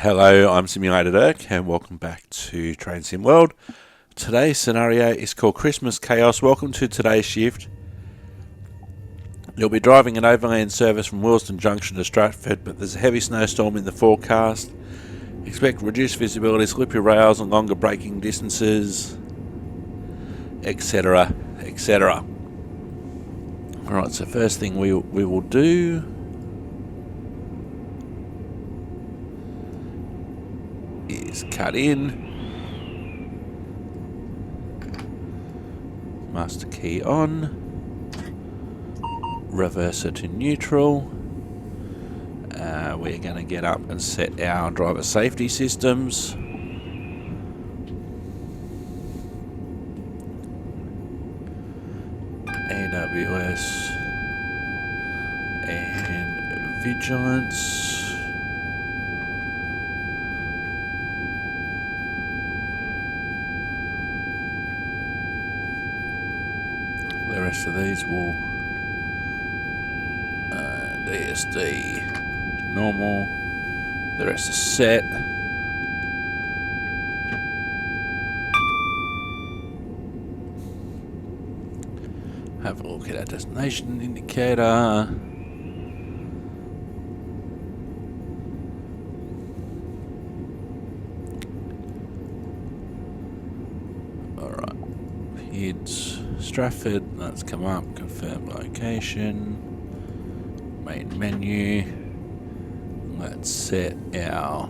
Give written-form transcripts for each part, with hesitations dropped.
Hello, I'm Simulator Dirk and welcome back to Train Sim World. Today's scenario is called Christmas Chaos. Welcome to today's shift. You'll be driving an overland service from Wilston Junction to Stratford, but there's a heavy snowstorm in the forecast. Expect reduced visibility, slippery rails and longer braking distances, etc, etc. Alright, so first thing we will do is cut in, master key on, reverser to neutral. We're going to get up and set our driver safety systems. AWS and vigilance. The rest of these will DSD normal. The rest is set. Have a look at our destination indicator. Alright, here's Stratford. Let's come up, confirm location, main menu. Let's set our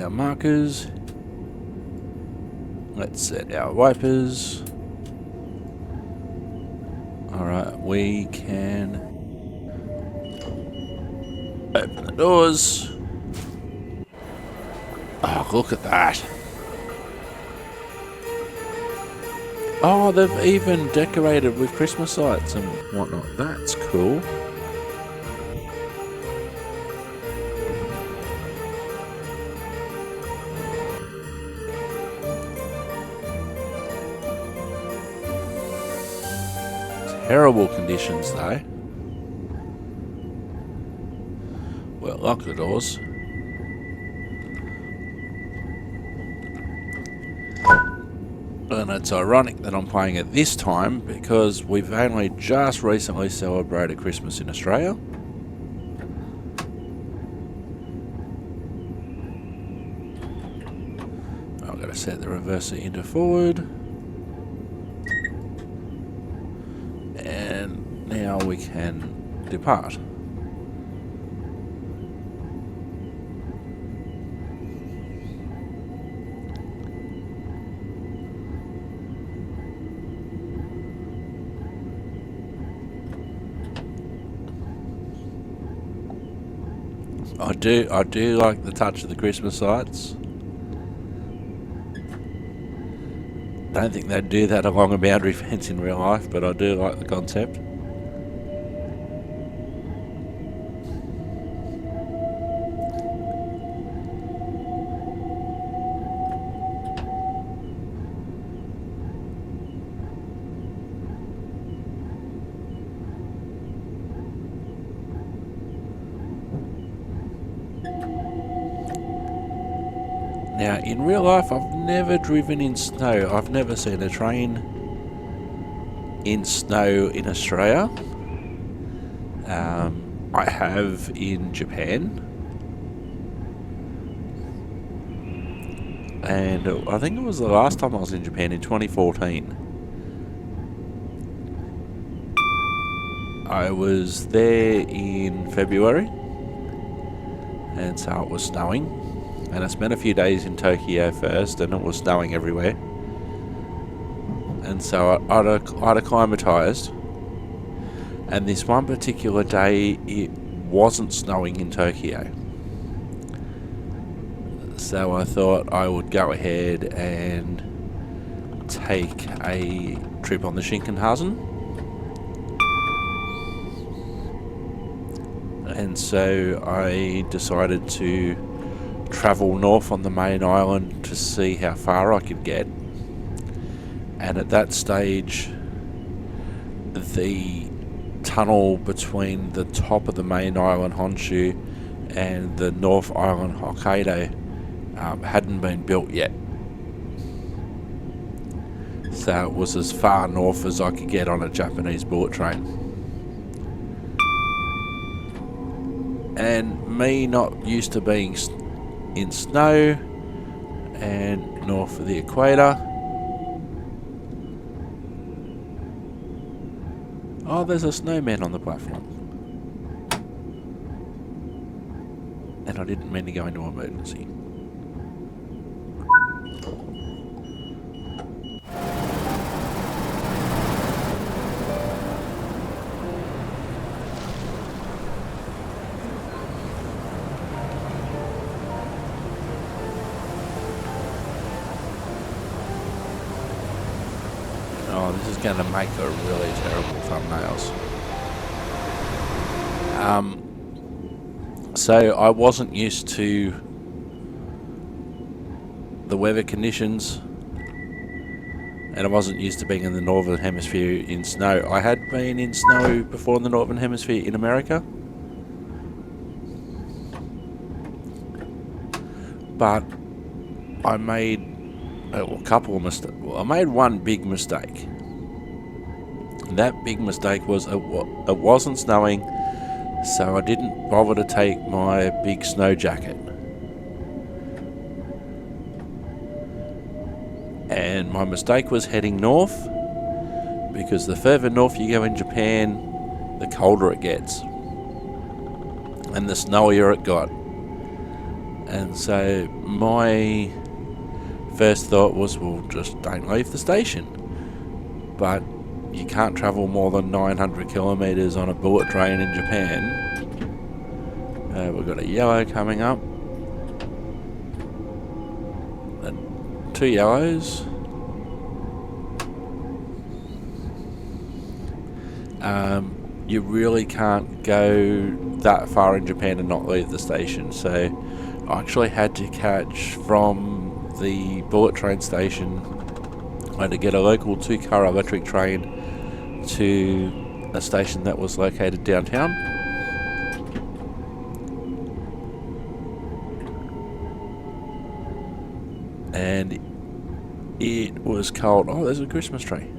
markers. Let's set our wipers. Alright, we can open the doors. Oh, look at that. Oh, they've even decorated with Christmas lights and whatnot. That's cool. Terrible conditions though. Well, lock the doors. And it's ironic that I'm playing at this time because we've only just recently celebrated Christmas in Australia. I've got to set the reverser into forward. And now we can depart. I do like the touch of the Christmas lights. Don't think they'd do that along a boundary fence in real life, but I do like the concept. Now, in real life, I've never driven in snow. I've never seen a train in snow in Australia. I have in Japan. And I think it was the last time I was in Japan in 2014. I was there in February. And so it was snowing. And I spent a few days in Tokyo first, and it was snowing everywhere. And so I'd acclimatised. And this one particular day, it wasn't snowing in Tokyo. So I thought I would go ahead and take a trip on the Shinkansen. And so I decided to travel north on the main island to see how far I could get. And at that stage, the tunnel between the top of the main island Honshu and the North Island Hokkaido hadn't been built yet. So it was as far north as I could get on a Japanese bullet train. And me not used to being in snow and north of the equator. Oh, there's a snowman on the platform. And I didn't mean to go into emergency. Oh, this is going to make a really terrible thumbnails. So I wasn't used to the weather conditions, and I wasn't used to being in the Northern Hemisphere in snow. I had been in snow before in the Northern Hemisphere in America, but I made a couple of mistakes. Well, I made one big mistake. And that big mistake was it wasn't snowing, so I didn't bother to take my big snow jacket. And my mistake was heading north, because the further north you go in Japan, the colder it gets, and the snowier it got. And so my first thought was, well, just don't leave the station. But you can't travel more than 900 kilometres on a bullet train in Japan. We've got a yellow coming up. And 2 yellows. You really can't go that far in Japan and not leave the station. So I actually had to catch from the bullet train station. I had to get a local 2-car electric train to a station that was located downtown. And it was cold. Oh, there's a Christmas tree.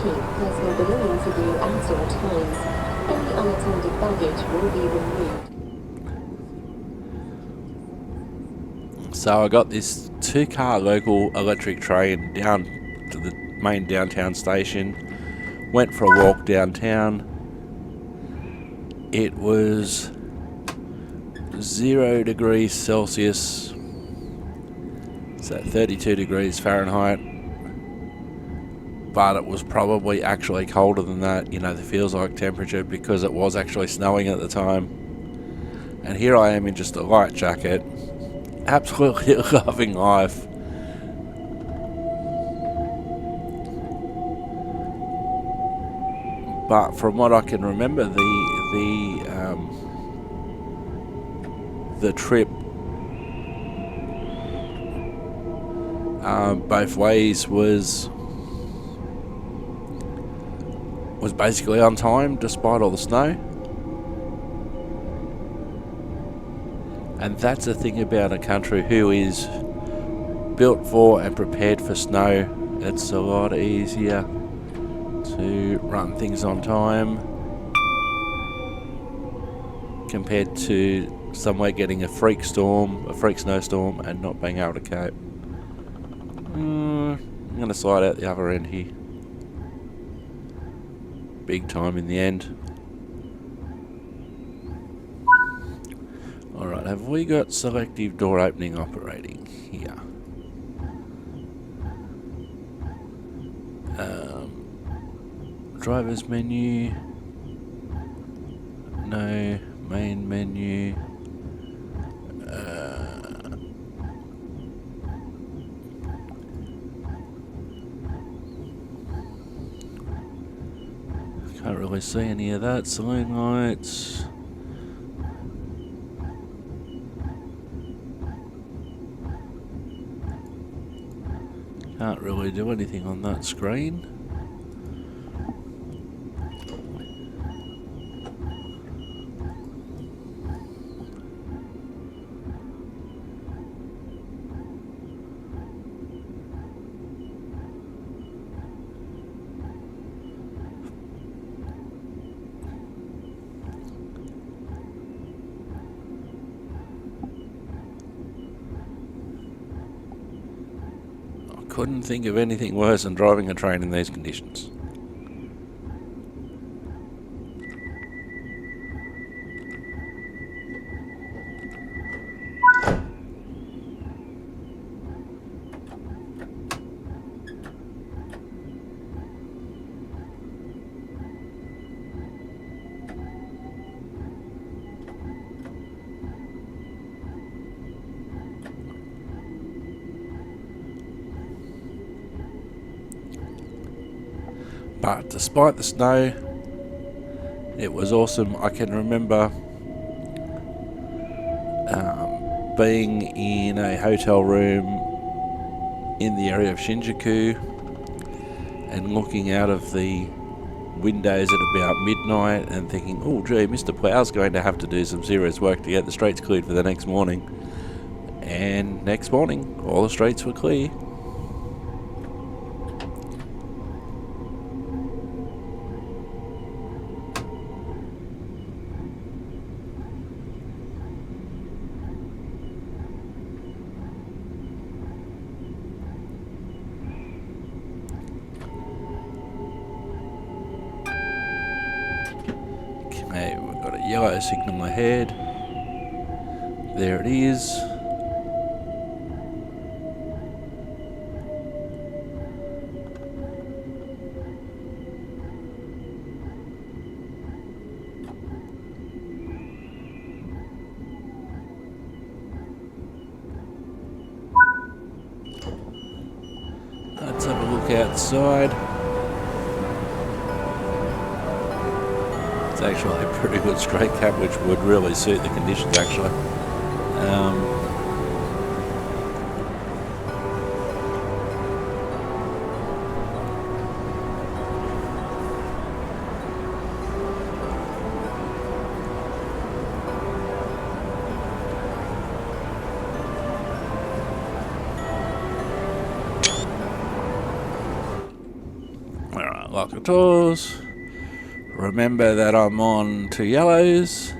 Keep personal belongings with you at all times. Any unattended baggage will be removed. So I got this 2-car local electric train down to the main downtown station, went for a walk downtown. It was 0 degrees Celsius, so 32 degrees Fahrenheit. But it was probably actually colder than that, you know, the feels like temperature, because it was actually snowing at the time. And here I am in just a light jacket, absolutely loving life. But from what I can remember, the trip both ways was basically on time despite all the snow. And that's the thing about a country who is built for and prepared for snow. It's a lot easier to run things on time compared to somewhere getting a freak snowstorm and not being able to cope. I'm going to slide out the other end here. Big time in the end. Alright, have we got selective door opening operating here? Driver's menu. Main menu. Can't really see any of that. Saloon lights. Can't really do anything on that screen. Couldn't think of anything worse than driving a train in these conditions. But despite the snow, it was awesome. I can remember being in a hotel room in the area of Shinjuku and looking out of the windows at about midnight and thinking, oh gee, Mr. Plough's going to have to do some serious work to get the streets cleared for the next morning. And next morning, all the streets were clear. Okay, we've got a yellow signal ahead. There it is. Let's have a look outside. It's actually a pretty good straight cab, which would really suit the conditions actually. Alright, lock the doors. Remember that I'm on 2 yellows.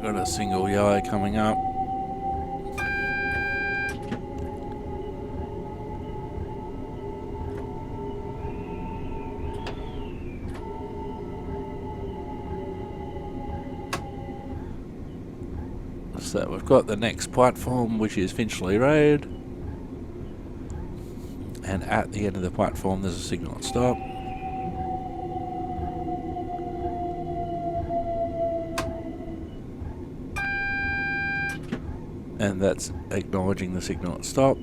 Got a single yellow coming up. So we've got the next platform, which is Finchley Road. And at the end of the platform there's a signal at stop. And that's acknowledging the signal at stop.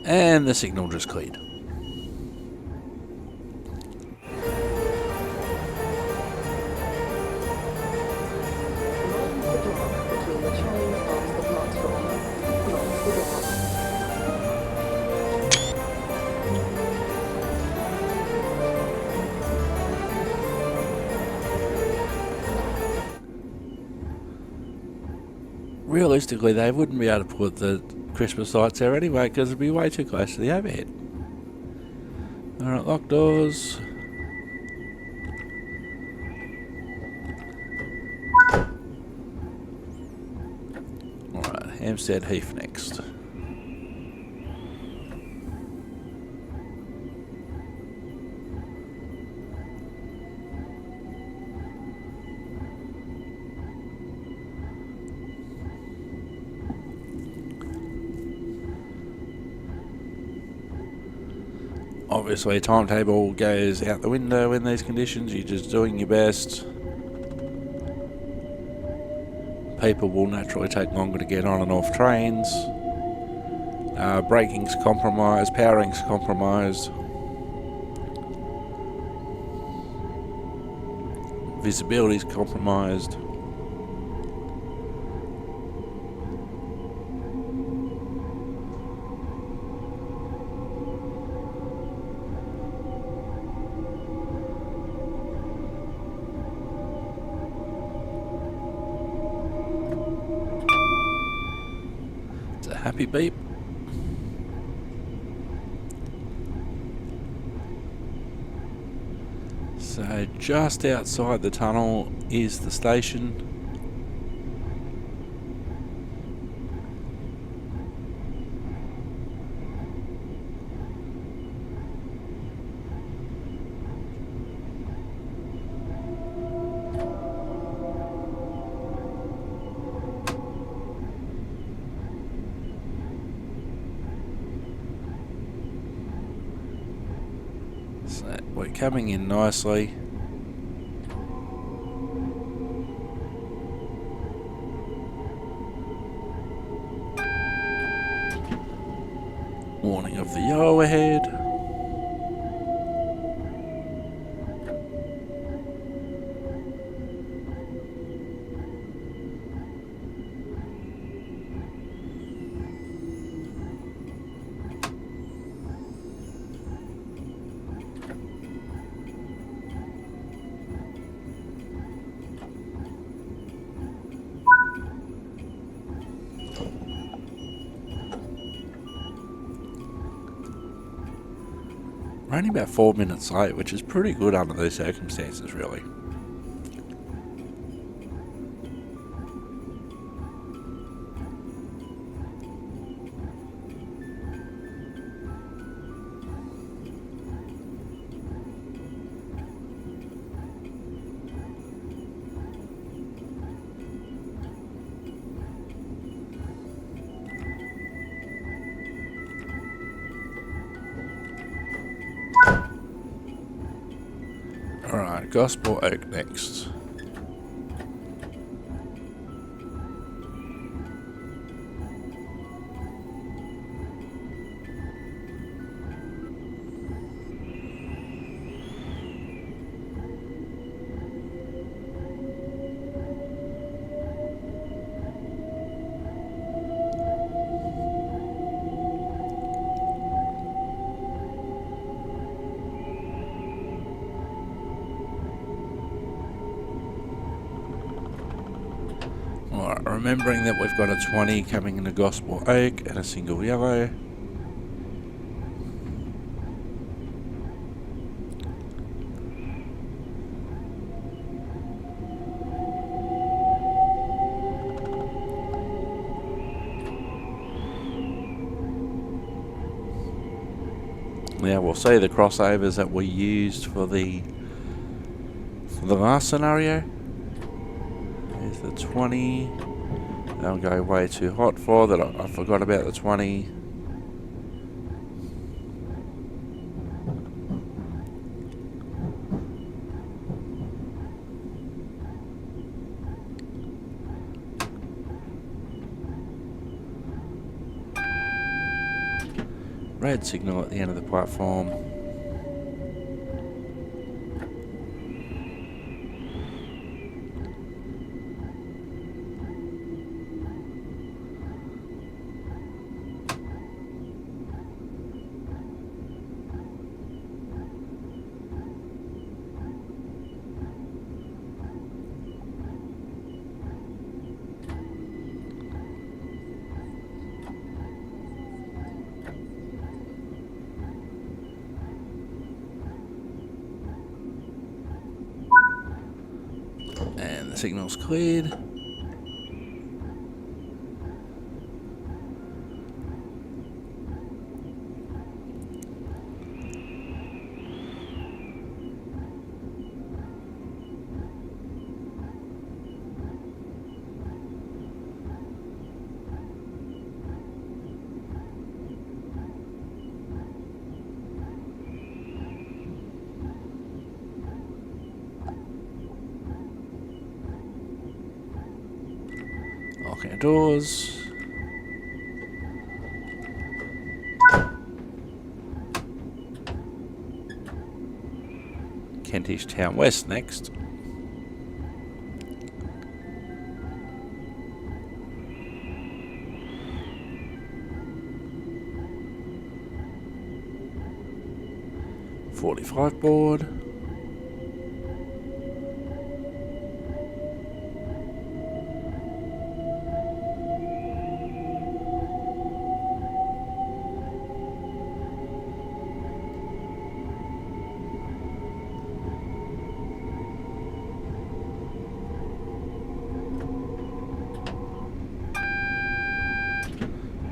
And the signal just cleared. realistically, they wouldn't be able to put the Christmas lights there anyway because it'd be way too close to the overhead. Alright, lock doors. Alright, Hampstead Heath next. Obviously, timetable goes out the window in these conditions. You're just doing your best. People will naturally take longer to get on and off trains. Braking's compromised, powering's compromised. Visibility's compromised. Happy beep. So just outside the tunnel is the station. So we're coming in nicely. Warning of the yellow ahead. We're only about 4 minutes late, which is pretty good under these circumstances, really. Alright, Gospel Oak next. Alright, remembering that we've got a 20 coming into Gospel Oak and a single yellow. Now we'll see the crossovers that we used for the last scenario. There's the 20. They'll go way too hot for that. I forgot about the 20. Red signal at the end of the platform. signal's cleared. Locking doors. Kentish Town West next. .45 board.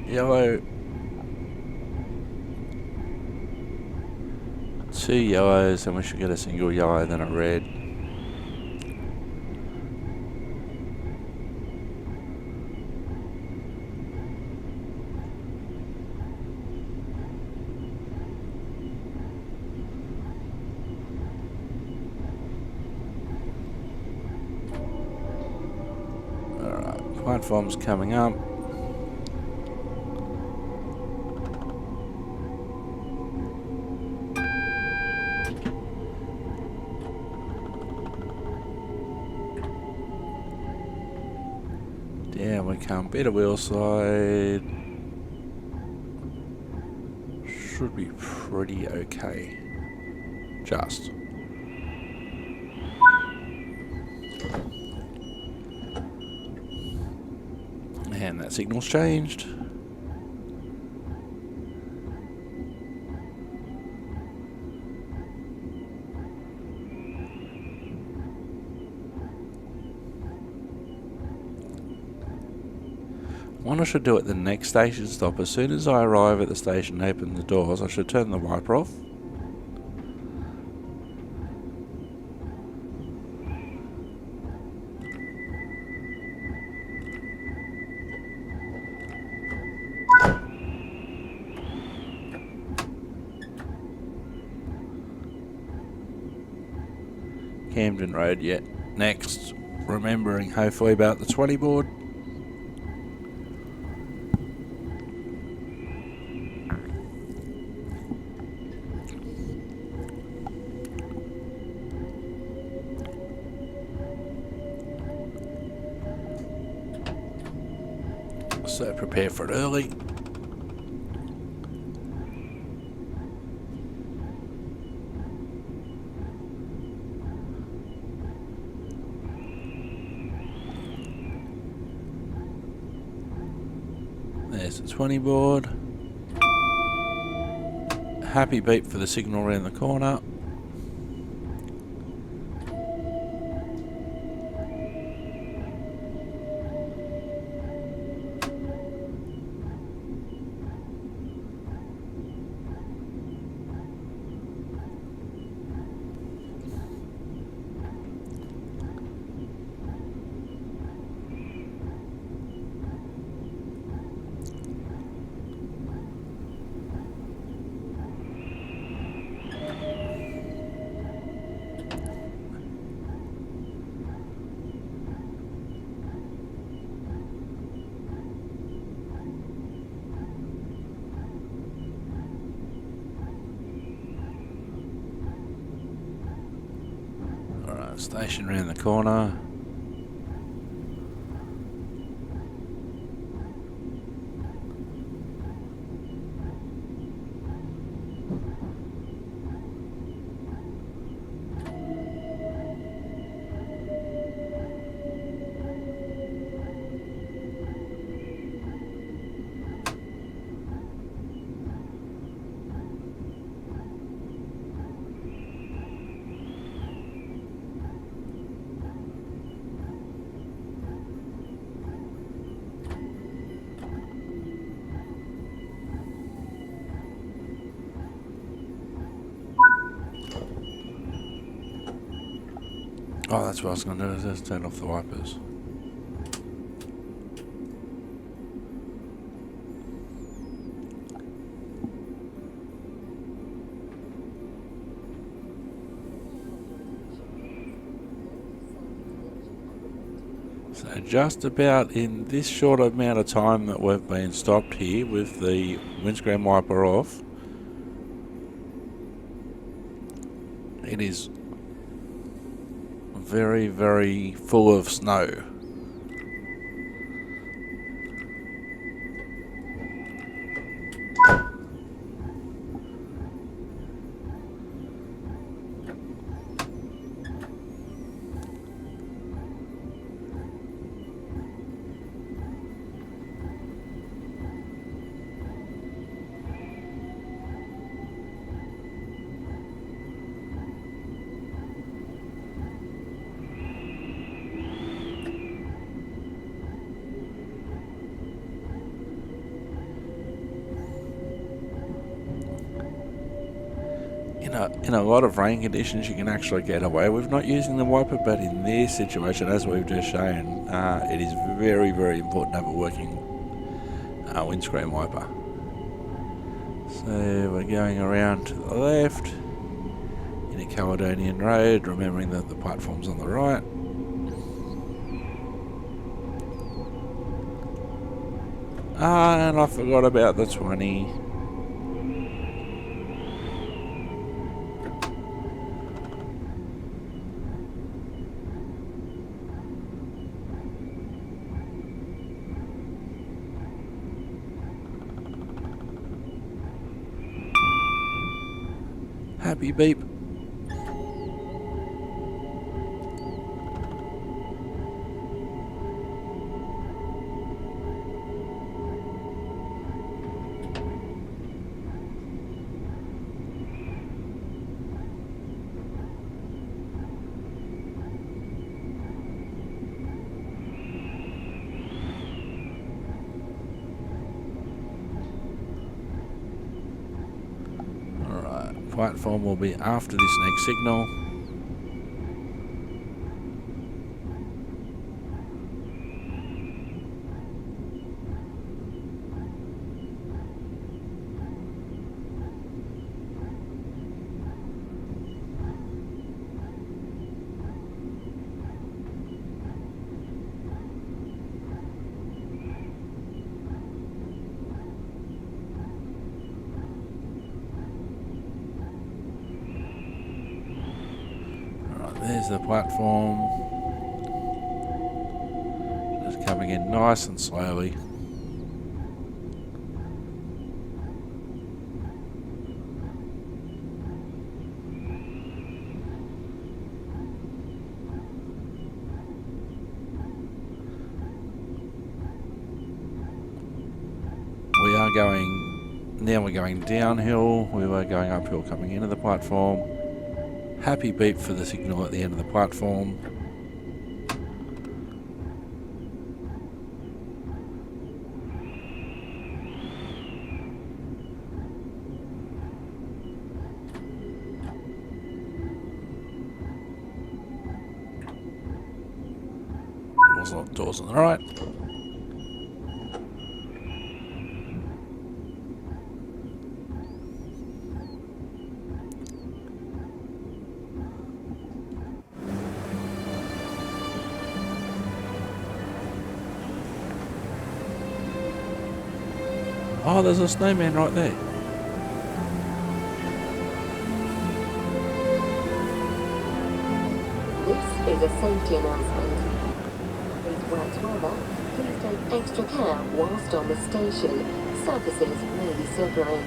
Yellow. 2 yellows, and we should get a single yellow, then a red. Alright, platform's coming up. Yeah, we can't beat a wheel slide. Should be pretty okay. Just. And that signal's changed. What I should do at the next station stop, as soon as I arrive at the station and open the doors, I should turn the wiper off. Camden Road yet. Next, remembering hopefully about the 20 board. So prepare for it early. There's the 20 board. Happy beep for the signal around the corner. Station around the corner. Oh, that's what I was going to do, is just turn off the wipers. So just about in this short amount of time that we've been stopped here with the windscreen wiper off, it is very, very full of snow. In a lot of rain conditions, you can actually get away with not using the wiper, but in this situation, as we've just shown, it is very, very important to have a working windscreen wiper. So we're going around to the left in a Caledonian Road, remembering that the platform's on the right. And I forgot about the 20. Happy beep. Platform will be after this next signal. There's the platform. Just coming in nice and slowly. Now we're going downhill. We were going uphill coming into the platform. Happy beep for the signal at the end of the platform. Doors on the right. Oh, there's a snowman right there. This is a safety announcement. With wet weather, please take extra care whilst on the station. Surfaces may be slippery.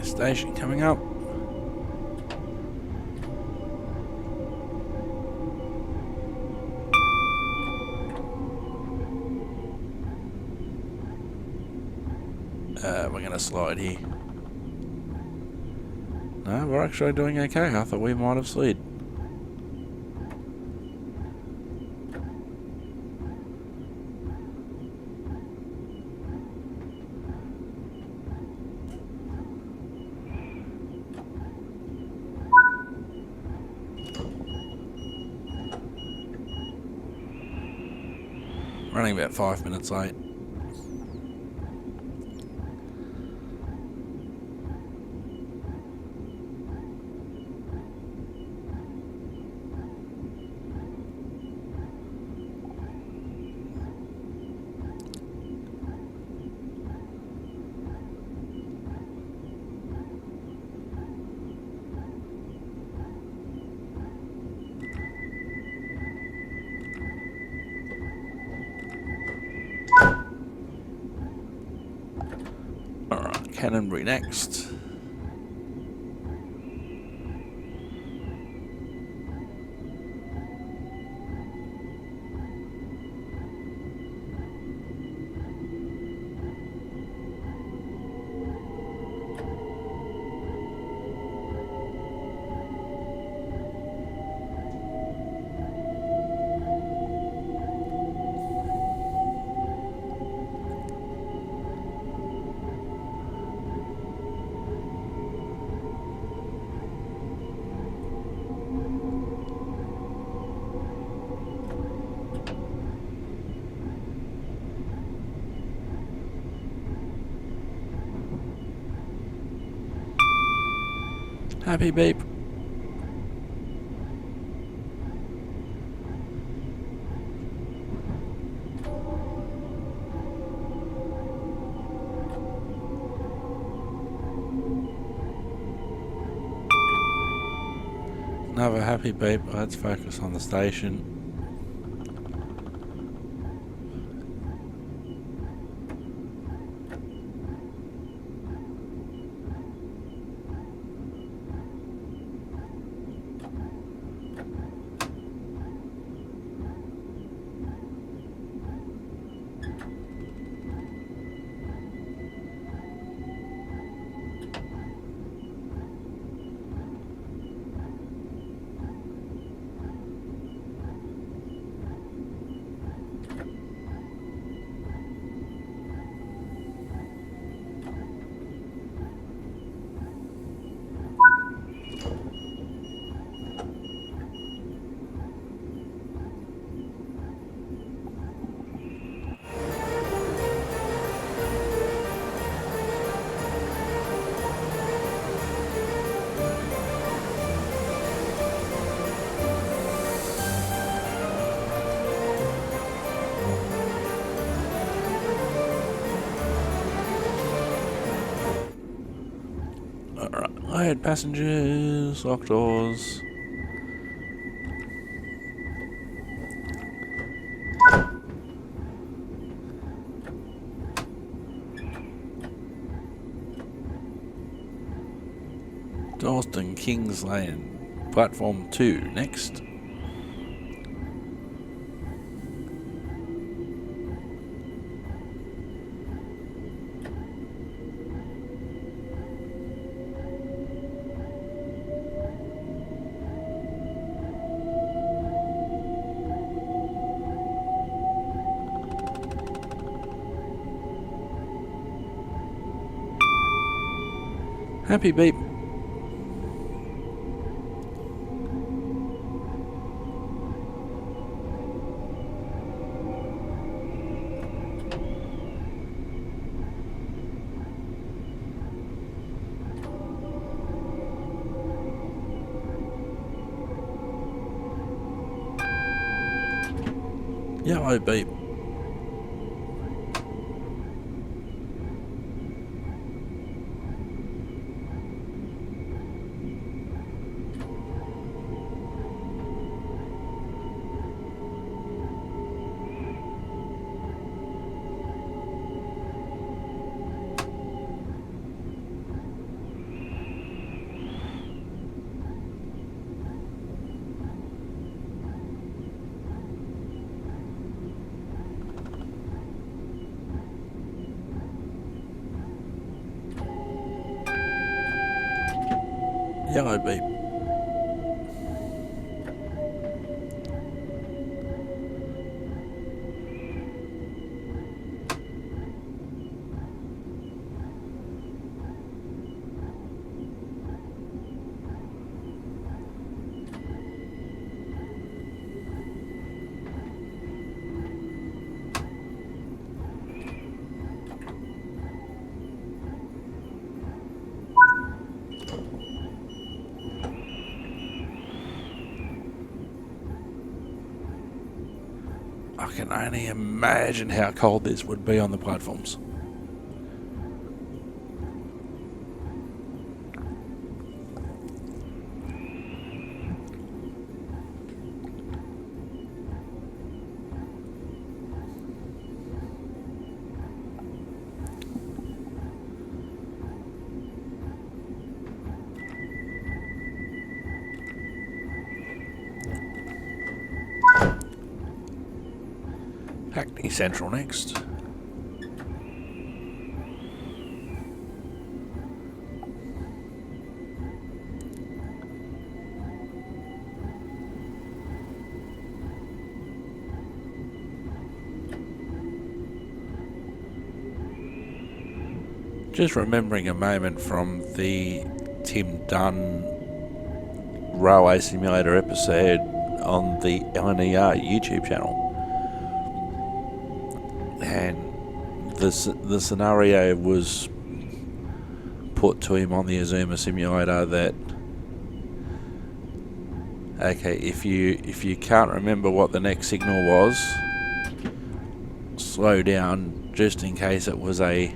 Station coming up. We're going to slide here. No, we're actually doing okay. I thought we might have slid. Running about 5 minutes late. Alright, Canonbury next. Happy beep. Another happy beep. Let's focus on the station. Alright, load passengers, lock doors. Dalston Kings Lane, platform 2 next. Happy beep. Yellow beep. Yellow beep. I can only imagine how cold this would be on the platforms. Hackney Central next. Just remembering a moment from the Tim Dunn Railway Simulator episode on the LNER YouTube channel. And the scenario was put to him on the Azuma simulator that, okay, if you can't remember what the next signal was, slow down just in case it was a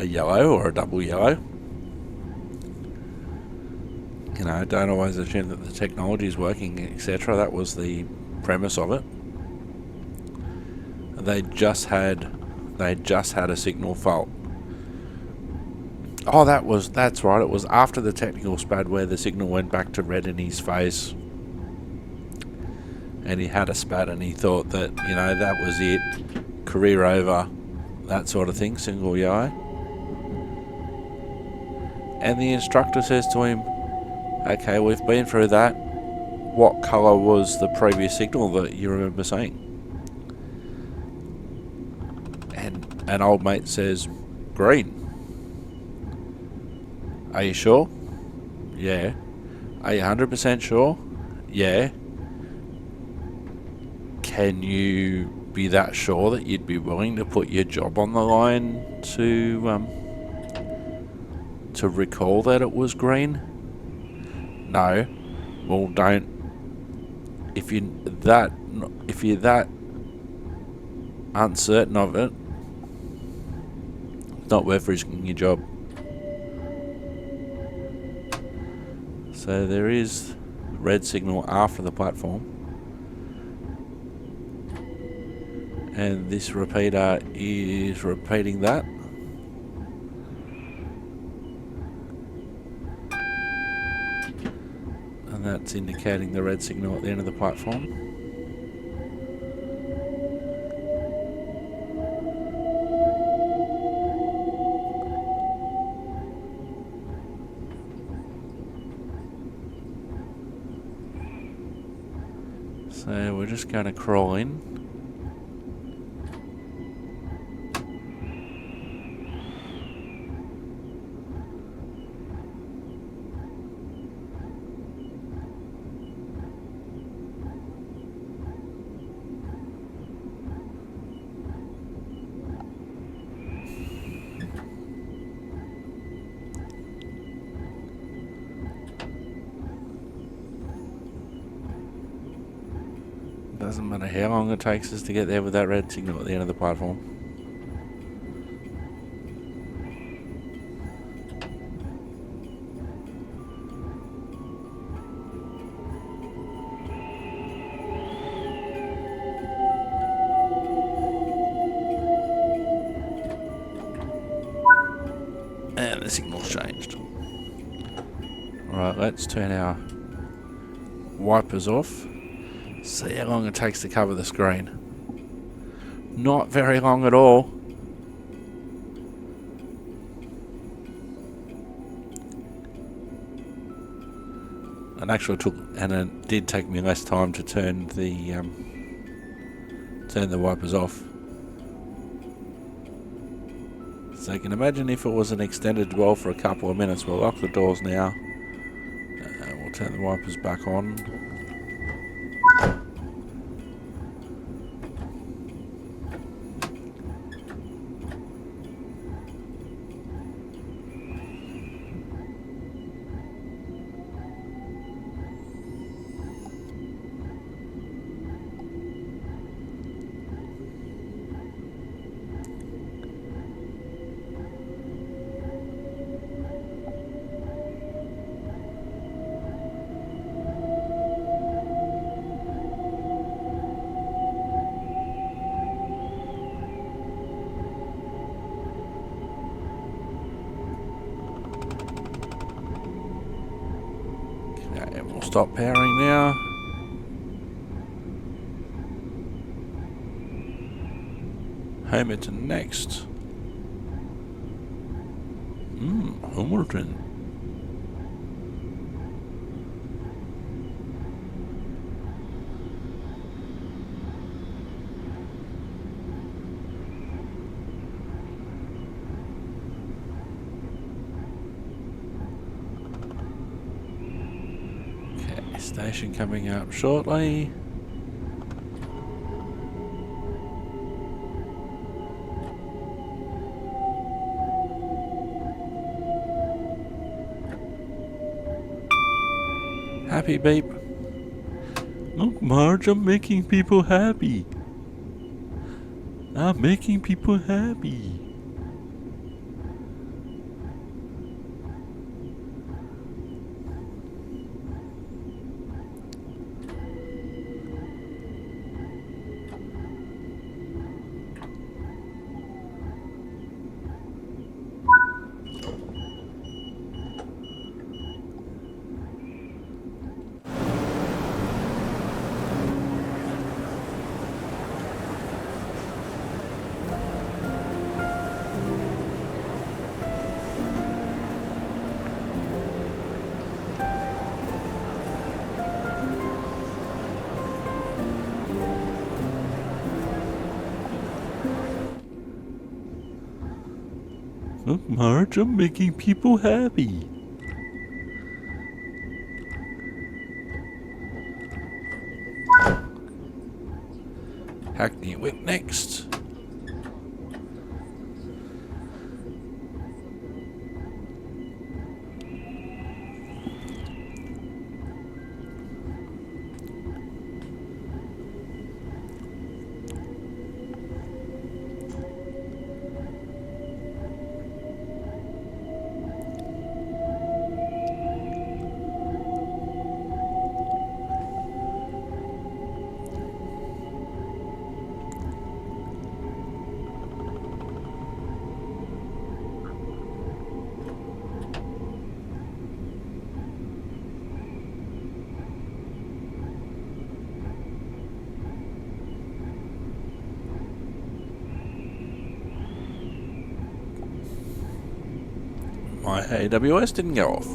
yellow or a double yellow. You know, don't always assume that the technology is working, etc. That was the premise of it. They just had a signal fault. Oh, that's right. It was after the technical spad where the signal went back to red in his face, and he had a spat, and he thought that, you know, that was it, career over, that sort of thing, single yellow. And the instructor says to him, "Okay, we've been through that. What colour was the previous signal that you remember seeing?" And old mate says, "Green." "Are you sure?" "Yeah." "Are you 100% sure?" "Yeah." "Can you be that sure that you'd be willing to put your job on the line to recall that it was green?" "No." "Well, don't. If you're that uncertain of it, it's not worth risking your job." So there is red signal after the platform, and this repeater is repeating that. And that's indicating the red signal at the end of the platform. So we're just going to crawl in. Doesn't matter how long it takes us to get there with that red signal at the end of the platform. And the signal's changed. Alright, let's turn our wipers off. See how long it takes to cover the screen. Not very long at all. it did take me less time to turn the wipers off. So you can imagine if it was an extended dwell for a couple of minutes. We'll lock the doors now. We'll turn the wipers back on. Okay, we'll stop powering now. Home to next. Homerton. Okay, station coming up shortly. Happy beep. Look, Marge, I'm making people happy. I'm making people happy. Look, Marge, I'm making people happy. Hackney Wick next. My AWS didn't go off.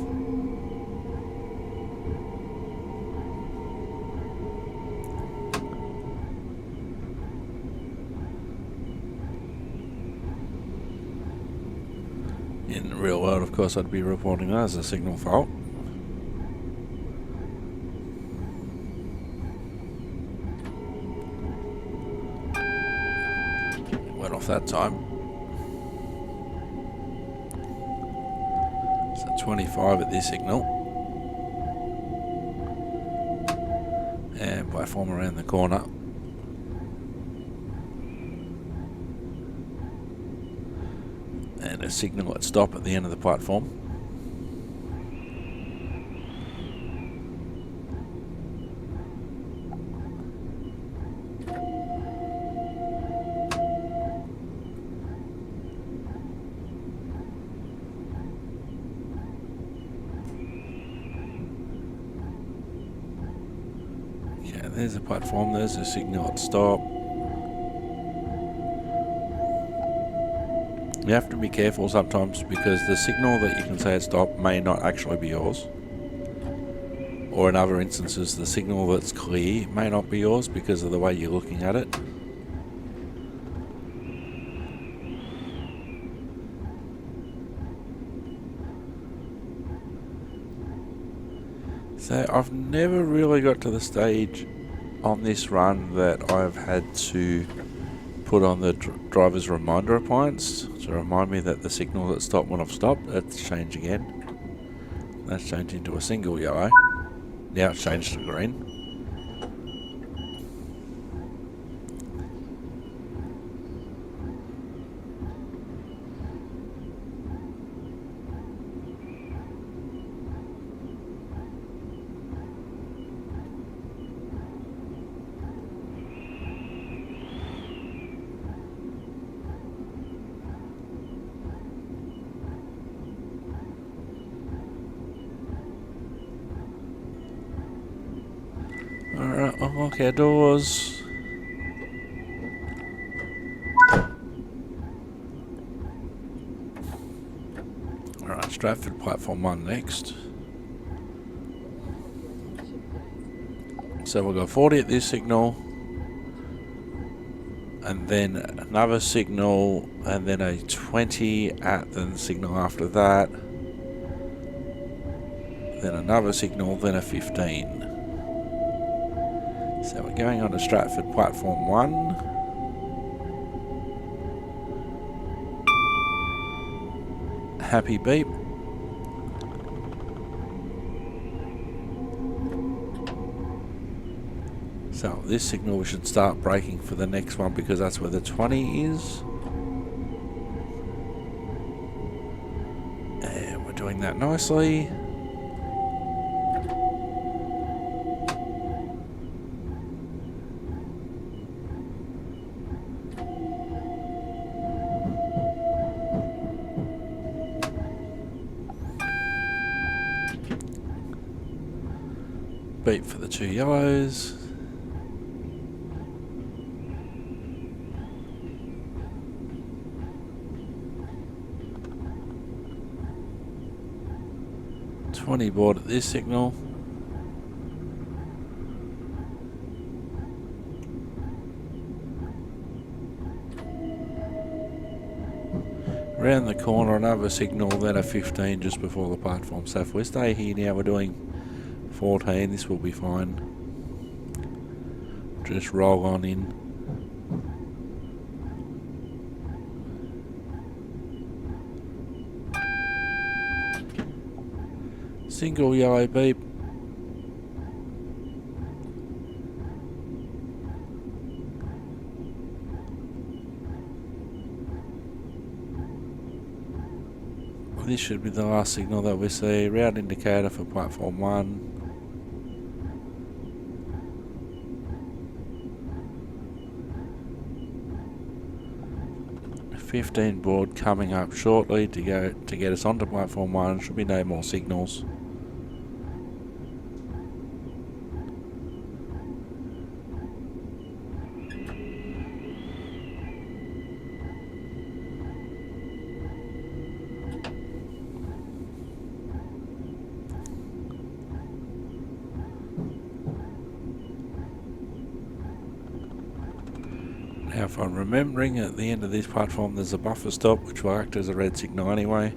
In the real world, of course, I'd be reporting that as a signal fault. It went off that time. 25 at this signal, and platform around the corner, and a signal at stop at the end of the platform. There's a platform, there's a signal at stop. You have to be careful sometimes because the signal that you can say at stop may not actually be yours. or in other instances the signal that's clear may not be yours because of the way you're looking at it. So I've never really got to the stage on this run that I've had to put on the driver's reminder appliance to remind me that the signal that stopped when I've stopped, that's changed again. That's changed into a single yellow. Now it's changed to green. Alright, unlock our doors. Alright, Stratford platform 1 next. So we've got 40 at this signal, and then another signal, and then a 20 at the signal after that, then another signal, then a 15. So we're going on to Stratford platform 1. Happy beep. So this signal we should start braking for the next one because that's where the 20 is. And we're doing that nicely. Beep for the 2 yellows. Board at this signal. Round the corner, another signal, then a 15 just before the platform. So if we stay here now, we're doing 14. This will be fine. Just roll on in. Single yellow beep. This should be the last signal that we see. Round indicator for platform 1. A 15 board coming up shortly to get us onto platform 1. Should be no more signals. Now if I'm remembering, at the end of this platform there's a buffer stop which will act as a red signal anyway.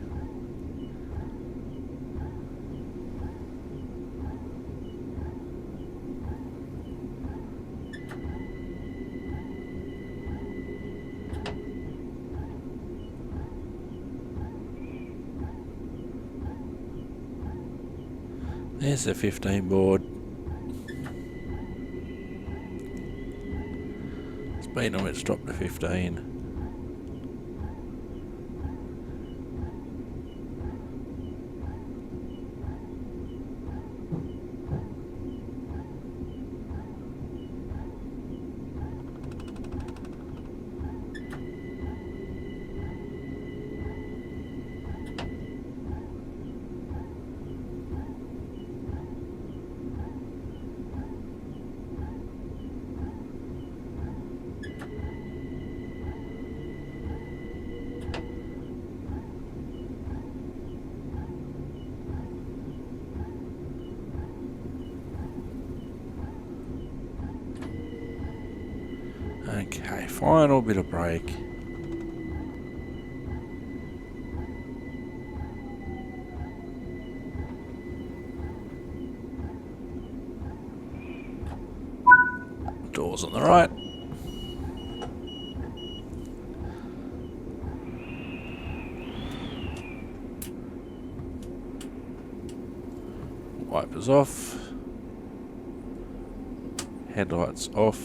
There's the 15 board. Speed limit's dropped to 15. Okay, final bit of brake. Doors on the right. Wipers off. Headlights off.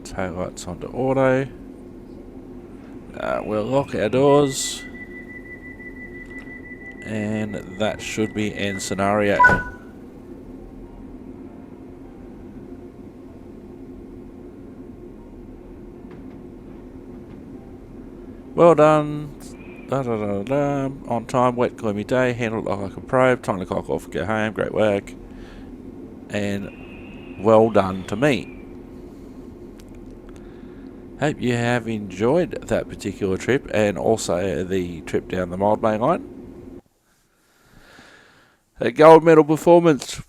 Taillights onto auto. We'll lock our doors. And that should be end scenario. Well done. Da, da, da, da. On time, wet, gloomy day. Handled like a pro. Time to clock off and go home. Great work. And well done to me. Hope you have enjoyed that particular trip and also the trip down the Mild Main line. A gold medal performance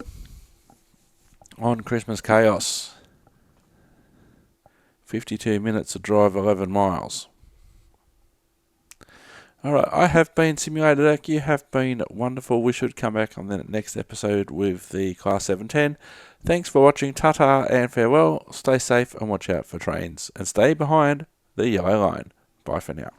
on Christmas Chaos. 52 minutes to drive 11 miles. Alright, I have been Simulated Deck. You have been wonderful. We should come back on the next episode with the Class 710. Thanks for watching. Ta-ta and farewell. Stay safe and watch out for trains. And stay behind the yellow line. Bye for now.